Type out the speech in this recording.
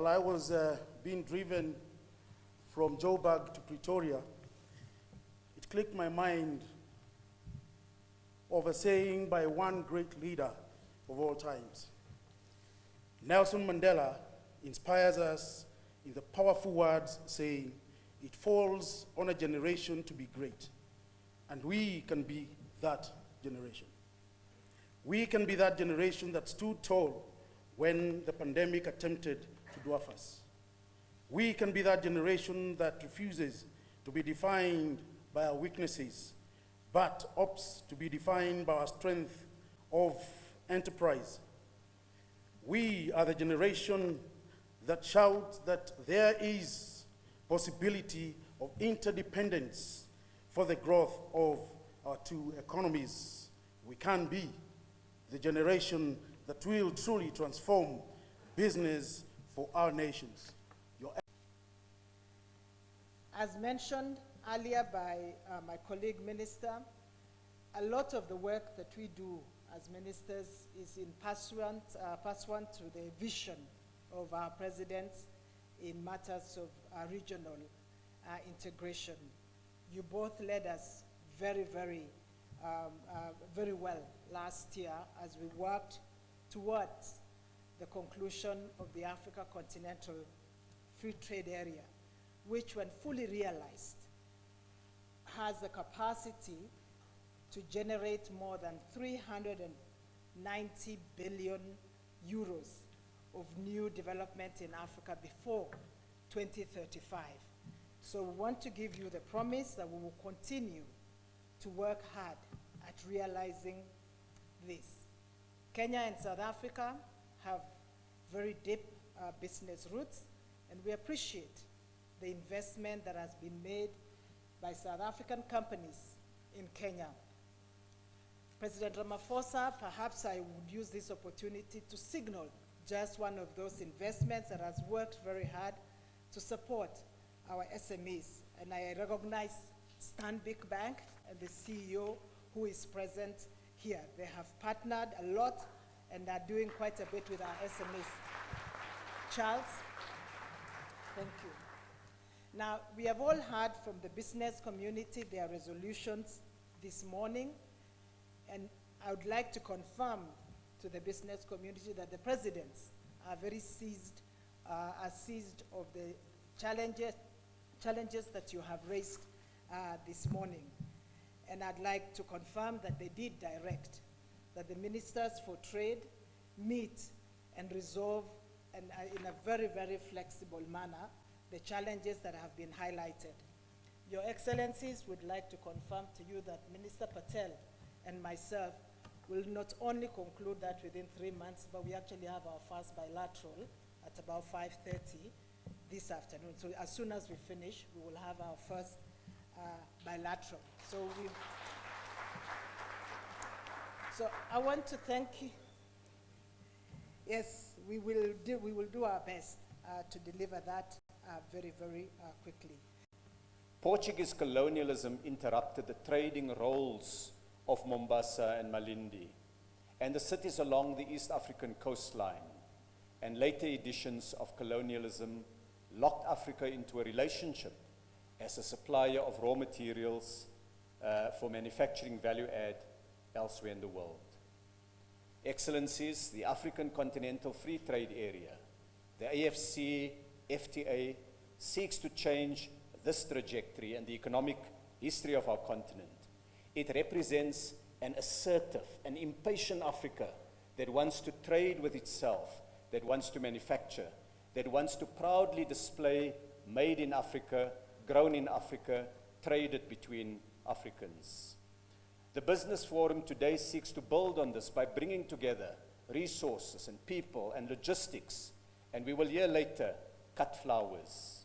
while I was being driven from Joburg to Pretoria, it clicked my mind of a saying by one great leader of all times. Nelson Mandela inspires us in the powerful words saying, "It falls on a generation to be great," and we can be that generation. We can be that generation that stood tall when the pandemic attempted to dwarf us. We can be that generation that refuses to be defined by our weaknesses, but opts to be defined by our strength of enterprise. We are the generation that shouts that there is possibility of interdependence for the growth of our two economies. We can be the generation that will truly transform business for our nations. As mentioned earlier by my colleague minister, a lot of the work that we do as ministers is in pursuant to the vision of our presidents in matters of regional integration. You both led us very well last year as we worked towards the conclusion of the Africa Continental Free Trade Area, which, when fully realized, has the capacity to generate more than 390 billion euros of new development in Africa before 2035. So we want to give you the promise that we will continue to work hard at realizing this. Kenya and South Africa have very deep business roots, and we appreciate the investment that has been made by South African companies in Kenya. President Ramaphosa, perhaps I would use this opportunity to signal just one of those investments that has worked very hard to support our SMEs. And I recognize Stanbic Bank and the CEO who is present here. They have partnered a lot and are doing quite a bit with our SMEs. Charles, thank you. Now, we have all heard from the business community their resolutions this morning, and I would like to confirm to the business community that the presidents are very seized of the challenges that you have raised this morning. And I'd like to confirm that they did direct that the ministers for trade meet and resolve in a very flexible manner the challenges that have been highlighted. Your Excellencies would like to confirm to you that Minister Patel and myself will not only conclude that within 3 months, but we actually have our first bilateral at about 5:30 this afternoon. So as soon as we finish, we will have our first bilateral. So I want to thank you. Yes, we will do our best to deliver that very quickly. Portuguese colonialism interrupted the trading roles of Mombasa and Malindi and the cities along the East African coastline, and later editions of colonialism locked Africa into a relationship as a supplier of raw materials for manufacturing value add elsewhere in the world. Excellencies, the African Continental Free Trade Area, the AfCFTA, seeks to change this trajectory and the economic history of our continent. It represents an assertive and impatient Africa that wants to trade with itself, that wants to manufacture, that wants to proudly display made in Africa, grown in Africa, traded between Africans. The Business Forum today seeks to build on this by bringing together resources and people and logistics, and we will hear later, cut flowers.